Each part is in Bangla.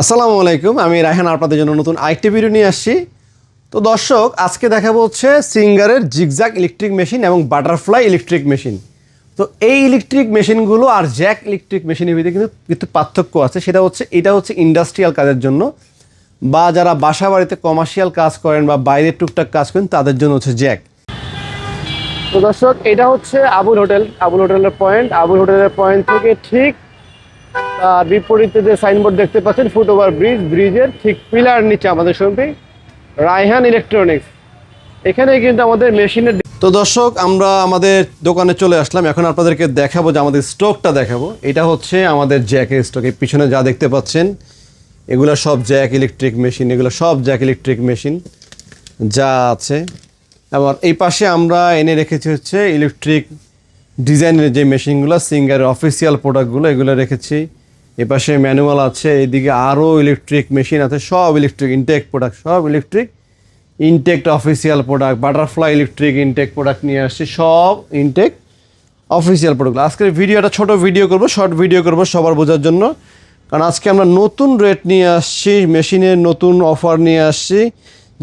আসসালামু আলাইকুম, আমি রায়হান আপনাদের জন্য নতুন আরেকটি ভিডিও নিয়ে আসছি। তো দর্শক, আজকে দেখাবো হচ্ছে সিঙ্গারের জিগজ্যাগ ইলেকট্রিক মেশিন এবং বাটারফ্লাই ইলেকট্রিক মেশিন। তো এই ইলেকট্রিক মেশিনগুলো আর জ্যাক ইলেকট্রিক মেশিনের ভিতরে কিন্তু পার্থক্য আছে। এটা হচ্ছে ইন্ডাস্ট্রিয়াল কাজের জন্য, বা যারা বাসা বাড়িতে কমার্শিয়াল কাজ করেন বা বাইরের টুকটাক কাজ করেন তাদের জন্য হচ্ছে জ্যাক। তো দর্শক, এটা হচ্ছে আবুল হোটেলের পয়েন্ট। আবুল হোটেলের পয়েন্ট থেকে ঠিক আর বিপরীতে যে সাইনবোর্ড দেখতে পাচ্ছেন, ফুটওভার ব্রিজের ঠিক পিলার নিচে আমাদের শোরুমটি রায়হান ইলেকট্রনিক্স। এখানে কিন্তু আমাদের মেশিনের। তো দর্শক, আমরা আমাদের দোকানে চলে আসলাম। এখন আপনাদেরকে দেখাবো যে আমাদের স্টকটা দেখাবো। এটা হচ্ছে আমাদের জ্যাকের স্টক। এই পিছনে যা দেখতে পাচ্ছেন এগুলো সব জ্যাক ইলেকট্রিক মেশিন, এগুলো সব জ্যাক ইলেকট্রিক মেশিন যা আছে। আবার এই পাশে আমরা এনে রেখেছি হচ্ছে ইলেকট্রিক ডিজাইনের যে মেশিনগুলো, সিঙ্গারের অফিসিয়াল প্রোডাক্টগুলো, এগুলো রেখেছি। এপাশে ম্যানুয়াল আছে, এইদিকে আরও ইলেকট্রিক মেশিন আছে, সব ইলেকট্রিক ইনটেক প্রোডাক্ট, সব electric intake official product. Butterfly electric intake product নিয়ে আসছি, সব ইনটেক অফিসিয়াল প্রোডাক্ট। আজকের ভিডিওটা ছোট ভিডিও করব, শর্ট ভিডিও করব সবার বোঝার জন্য, কারণ আজকে আমরা নতুন রেট নিয়ে আসছি, মেশিনের নতুন অফার নিয়ে আসছি,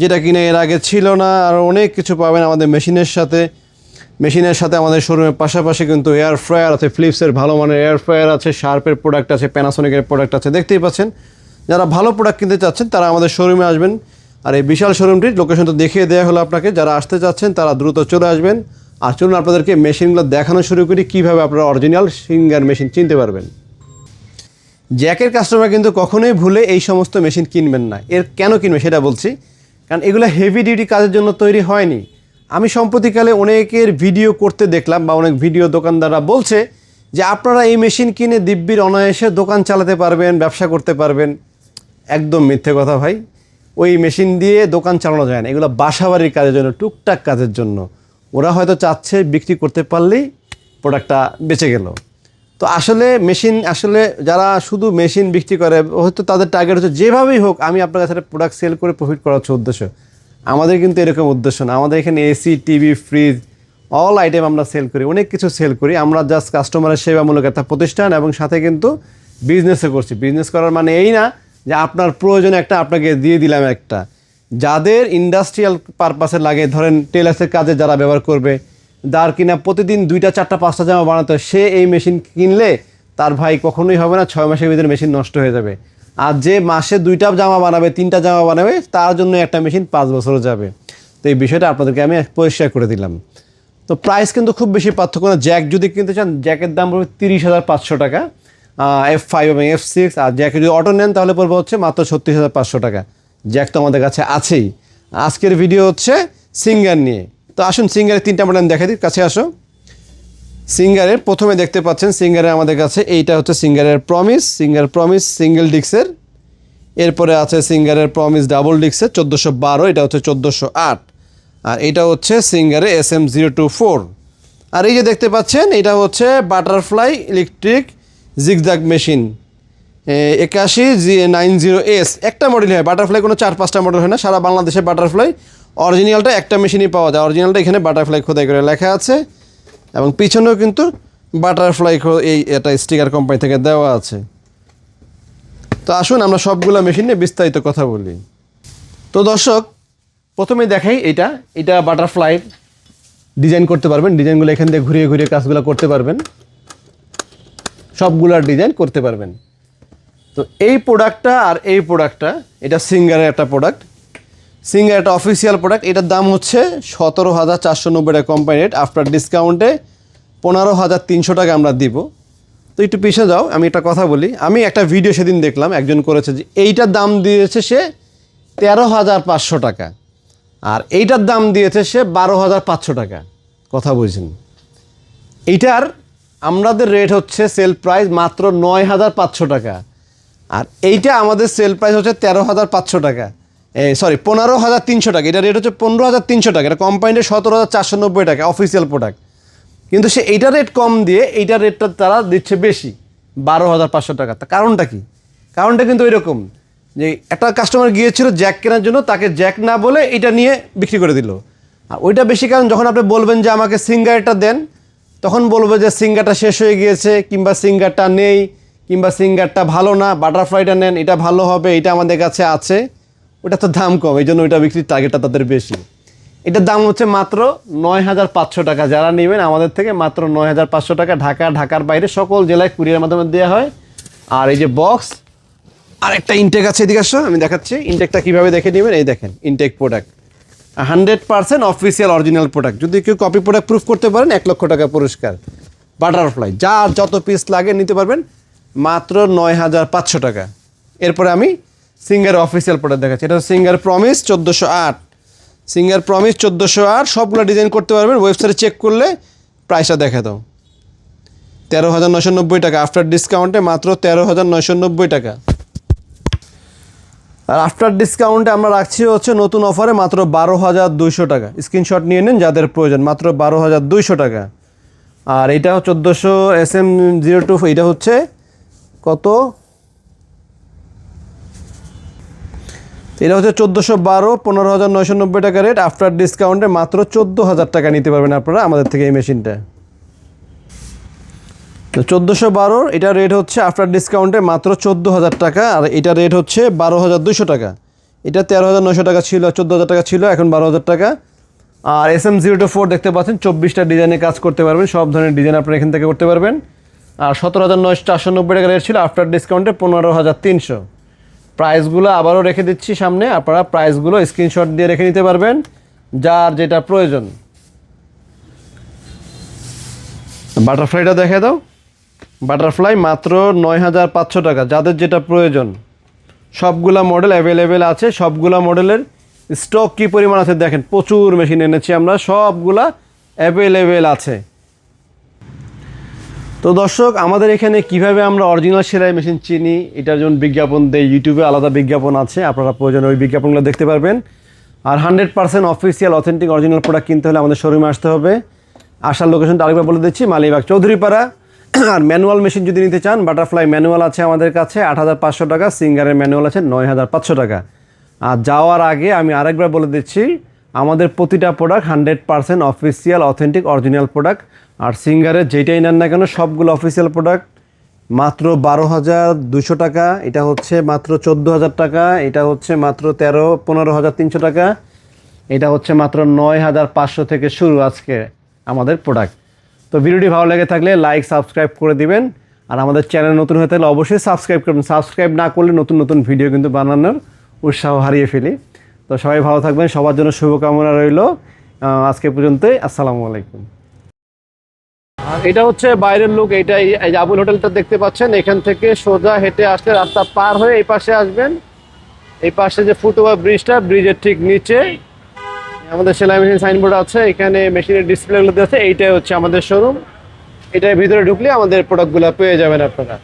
যেটা কিনা এর আগে ছিল না। আর অনেক কিছু পাবেন আমাদের মেশিনের সাথে। আমাদের শোরুমের পাশাপাশি কিন্তু এয়ার ফ্রায়ার আছে, ফিলিপসের ভালো মানের এয়ার ফ্রায়ার আছে, শার্পের প্রোডাক্ট আছে, প্যানাসোনিকের প্রোডাক্ট আছে। দেখতেই পাচ্ছেন, যারা ভালো প্রোডাক্ট কিনতে চাচ্ছেন তারা আমাদের শোরুমে আসবেন। আর এই বিশাল শোরুমটির লোকেশন তো দেখিয়ে দেওয়া হলো আপনাকে। যারা আসতে চাচ্ছেন তারা দ্রুত চলে আসবেন। আর চলুন আপনাদেরকে মেশিনগুলো দেখানো শুরু করি, কীভাবে আপনারা অরিজিনাল সিঙ্গার মেশিন চিনতে পারবেন। জ্যাকের কাস্টমার কিন্তু কখনোই ভুলে এই সমস্ত মেশিন কিনবেন না। এর কেন কিনবে সেটা বলছি, কারণ এগুলো হেভি ডিউটি কাজের জন্য তৈরি হয়নি। আমি সম্প্রতিকালে অনেকের ভিডিও করতে দেখলাম, বা অনেক ভিডিও দোকানদাররা বলছে যে আপনারা এই মেশিন কিনে দিব্যির অনায়াসে দোকান চালাতে পারবেন, ব্যবসা করতে পারবেন। একদম মিথ্যে কথা ভাই। ওই মেশিন দিয়ে দোকান চালানো যায় না। এগুলো বাসাবাড়ির কাজের জন্য, টুকটাক কাজের জন্য। ওরা হয়তো চাচ্ছে বিক্রি করতে পারলেই প্রোডাক্টটা বেঁচে গেল। তো আসলে যারা শুধু মেশিন বিক্রি করে, হয়তো তাদের টার্গেট হচ্ছে যেভাবেই হোক আমি আপনার কাছে প্রোডাক্ট সেল করে প্রফিট করা হচ্ছে উদ্দেশ্য। আমাদের কিন্তু এরকম উদ্দেশ্য না। আমাদের এখানে AC, TV, fridge, all item আমরা সেল করি, অনেক কিছু সেল করি। আমরা জাস্ট কাস্টমারের সেবামূলক একটা প্রতিষ্ঠান, এবং সাথে কিন্তু বিজনেসও করছি। বিজনেস করার মানে এই না যে আপনার প্রয়োজনে একটা আপনাকে দিয়ে দিলাম একটা। যাদের ইন্ডাস্ট্রিয়াল পারপাসে লাগে, ধরেন টেলার্সের কাজে যারা ব্যবহার করবে, যার কিনা প্রতিদিন 2টা 4টা 5টা জামা বানাতে হয়, সে এই মেশিন কিনলে তার ভাই কখনোই হবে না 6 মাসের ভিতরে মেশিন নষ্ট হয়ে যাবে। আর যে মাসে 2টা জামা বানাবে, 3টা জামা বানাবে, তার জন্য একটা মেশিন 5 বছরও যাবে। তো এই বিষয়টা আপনাদেরকে আমি পরিষ্কার করে দিলাম। তো প্রাইস কিন্তু খুব বেশি পার্থক্য না। জ্যাক যদি কিনতে চান, জ্যাকের দাম পড়বে 30,500 টাকা, F5 এবং F6। আর জ্যাকে যদি অটো নেন তাহলে পড়বে হচ্ছে মাত্র 36,500 টাকা। জ্যাক তো আমাদের কাছে আছেই। আজকের ভিডিও হচ্ছে সিঙ্গার নিয়ে। তো আসুন সিঙ্গারের 3টা মডেল দেখা দিই, কাছে আসো। সিঙ্গারের প্রথমে দেখতে পাচ্ছেন, সিঙ্গারের আমাদের কাছে এইটা হচ্ছে সিঙ্গারের প্রমিস সিঙ্গেল ডিক্সের। এরপরে আছে সিঙ্গারের প্রমিস ডাবল ডিক্সের 1412, এটা হচ্ছে 1408। আর এটা হচ্ছে সিঙ্গারের SM024। আর এই যে দেখতে পাচ্ছেন, এটা হচ্ছে butterfly electric zigzag machine 81G90S। একটা মডেল হয়, বাটারফ্লাই কোনো 4-5টা মডেল হয় না। সারা বাংলাদেশে বাটারফ্লাই অরিজিনালটা একটা মেশিনই পাওয়া যায়। অরিজিনালটা এখানে বাটারফ্লাই খোদাই করে লেখা আছে, এবং পিছনেও কিন্তু বাটারফ্লাই এটা স্টিকার কোম্পানি থেকে দেওয়া আছে। তো আসুন আমরা সবগুলো মেশিন নিয়ে বিস্তারিত কথা বলি। তো দর্শক, প্রথমে দেখাই এটা বাটারফ্লাই ডিজাইন করতে পারবেন। ডিজাইনগুলো এখান থেকে ঘুরিয়ে ঘুরিয়ে কাজগুলো করতে পারবেন, সবগুলার ডিজাইন করতে পারবেন। তো এই প্রোডাক্টটা আর এই প্রোডাক্টটা, এটা সিঙ্গারের একটা প্রোডাক্ট, সিঙ্গার একটা অফিসিয়াল প্রোডাক্ট। এটার দাম হচ্ছে 17,490 টাকা কোম্পানি রেট। আফটার ডিসকাউন্টে 15,300 টাকা আমরা দিব। তো একটু পিছিয়ে যাও, আমি একটা কথা বলি। আমি একটা ভিডিও সেদিন দেখলাম, একজন করেছে যে এইটার দাম দিয়েছে সে 13,500 টাকা, আর এইটার দাম দিয়েছে সে 12,500 টাকা। কথা বুঝছেন? এইটার আমাদের রেট হচ্ছে সেল প্রাইস মাত্র 9,500 টাকা, আর এইটা আমাদের সেল প্রাইস হচ্ছে 13,500 টাকা, 15,300 টাকা। এটা রেট হচ্ছে 15,300 টাকা। এটা কোম্পানির 17,490 টাকা অফিসিয়াল প্রোডাক্ট, কিন্তু সে এইটা রেট কম দিয়ে এইটার রেটটা তারা দিচ্ছে বেশি, 12,500 টাকা। তা কারণটা কি? কারণটা কিন্তু এরকম যে একটা কাস্টমার গিয়েছিল জ্যাক কেনার জন্য, তাকে জ্যাক না বলে এটা নিয়ে বিক্রি করে দিল। আর ওইটা বেশি কারণ, যখন আপনি বলবেন যে আমাকে সিঙ্গারটা দেন, তখন বলবে যে সিঙ্গারটা শেষ হয়ে গিয়েছে, কিংবা সিঙ্গারটা নেই, কিংবা সিঙ্গারটা ভালো না, বাটারফ্লাইটা নেন, এটা ভালো হবে, এটা আমাদের কাছে আছে, ওটা তো দাম কম, এই জন্য ওইটা বিক্রির টার্গেটটা তাদের বেশি। এটার দাম হচ্ছে মাত্র ৯,৫০০ টাকা। যারা নেবেন আমাদের থেকে মাত্র ৯,৫০০ টাকা। ঢাকার বাইরে সকল জেলায় কুরিয়ার মাধ্যমে দেওয়া হয়। আর এই যে বক্স, আর একটা ইনটেক আছে, এদিকে আসো আমি দেখাচ্ছি ইনটেকটা কীভাবে দেখে নেবেন। এই দেখেন intake product 100% official original product. যদি কেউ কপি প্রোডাক্ট প্রুফ করতে পারেন ১,০০,০০০ টাকা পুরস্কার। বাটারফ্লাই যার যত পিস লাগে নিতে পারবেন মাত্র ৯,৫০০ টাকা। এরপরে আমি সিঙ্গার অফিসিয়াল প্রোডাক্ট দেখাচ্ছি। এটা সিঙ্গার প্রমিস ১৪০৮। সিঙ্গার প্রমিস ১৪০৮, সবগুলো ডিজাইন করতে পারবেন। ওয়েবসাইটে চেক করলে প্রাইসটা দেখা দাও ১৩,৯৯০ টাকা। আফটার ডিসকাউন্টে মাত্র ১৩,৯৯০ টাকা। আর আফটার ডিসকাউন্টে আমরা রাখছি হচ্ছে নতুন অফারে মাত্র ১২,২০০ টাকা। স্ক্রিনশট নিয়ে নিন যাদের প্রয়োজন, মাত্র ১২,২০০ টাকা। আর এইটা ১৪০০ SM02, এটা হচ্ছে কত, এটা হচ্ছে ১৪১২, ১৫,৯৯০ টাকা রেট। আফটার ডিসকাউন্টে মাত্র ১৪,০০০ টাকা নিতে পারবেন আপনারা আমাদের থেকে এই মেশিনটা। তো ১৪১২ এটা রেট হচ্ছে আফটার ডিসকাউন্টে মাত্র ১৪,০০০ টাকা। আর এটা রেট হচ্ছে ১২,২০০ টাকা। এটা ১৩,৯০০ টাকা ছিল, ১৪,০০০ টাকা ছিল, এখন 12,০০০ টাকা। আর SM04 দেখতে পাচ্ছেন ২৪টা ডিজাইনে কাজ করতে পারবেন। সব ধরনের ডিজাইন আপনারা এখান থেকে করতে পারবেন। আর ১৭,৪৯০ টাকা রেট ছিল, আফটার ডিসকাউন্টে ১৫,৩০০। প্রাইসগুলো আবারও রেখে দিচ্ছি সামনে, আপনারা প্রাইসগুলো স্ক্রিনশট দিয়ে রেখে নিতে পারবেন যার যেটা প্রয়োজন। বাটারফ্লাইটা দেখে দাও। বাটারফ্লাই মাত্র ৯,৫০০ টাকা। যাদের যেটা প্রয়োজন সবগুলা মডেল অ্যাভেলেবেল আছে। সবগুলা মডেলের স্টক কী পরিমাণ আছে দেখেন, প্রচুর মেশিন এনেছি আমরা, সবগুলা অ্যাভেলেবেল আছে। তো দর্শক, আমাদের এখানে কিভাবে আমরা অরিজিনাল সেলাই মেশিন চিনি এটার জন্য বিজ্ঞাপন দেই, ইউটিউবে আলাদা বিজ্ঞাপন আছে, আপনারা প্রয়োজনে ওই বিজ্ঞাপনগুলো দেখতে পারবেন। আর 100% অফিসিয়াল অথেন্টিক অরিজিনাল প্রোডাক্ট কিনতে হলে আমাদের শোরুমে আসতে হবে। আসার লোকেশনটা আরেকবার বলে দিচ্ছি, মালিবাগ চৌধুরীপাড়া। আর ম্যানুয়াল মেশিন যদি নিতে চান, বাটারফ্লাই ম্যানুয়াল আছে আমাদের কাছে ৮,৫০০ টাকা, সিঙ্গারের ম্যানুয়াল আছে ৯,৫০০ টাকা। আর যাওয়ার আগে আমি আরেকবার বলে দিচ্ছি, আমাদের প্রতিটা product 100% official authentic original product. আর সিঙ্গারের যেটাই নেন না কেন সবগুলো অফিসিয়াল প্রোডাক্ট মাত্র ১২,২০০ টাকা। এটা হচ্ছে মাত্র ১৪,০০০ টাকা। এটা হচ্ছে মাত্র ১৫,৩০০ টাকা। এটা হচ্ছে মাত্র ৯,৫০০ থেকে শুরু আজকে আমাদের প্রোডাক্ট। তো ভিডিওটি ভালো লেগে থাকলে লাইক সাবস্ক্রাইব করে দিবেন। আর আমাদের চ্যানেল নতুন হয়ে থাকলে অবশ্যই সাবস্ক্রাইব করবেন। সাবস্ক্রাইব না করলে নতুন নতুন ভিডিও কিন্তু বানানোর উৎসাহ হারিয়ে ফেলি। তো সবাই ভালো থাকবেন, সবার জন্য শুভকামনা রইল। আজকে পর্যন্তই, আসসালামু আলাইকুম। আর এটা হচ্ছে বাইরের লুক। এইটাই এই যে আবুল হোটেলটা দেখতে পাচ্ছেন, এখান থেকে সোজা হেঁটে আসলে রাস্তা পার হয়ে এই পাশে আসবেন। এই পাশে যে ফুটওভার ব্রিজটা, ব্রিজের ঠিক নিচে আমাদের সেলাই মেশিন সাইনবোর্ড আছে। এখানে মেশিনের ডিসপ্লেগুলো আছে। এইটাই হচ্ছে আমাদের শোরুম। এটার ভিতরে ঢুকলে আমাদের প্রোডাক্টগুলো পেয়ে যাবেন আপনারা।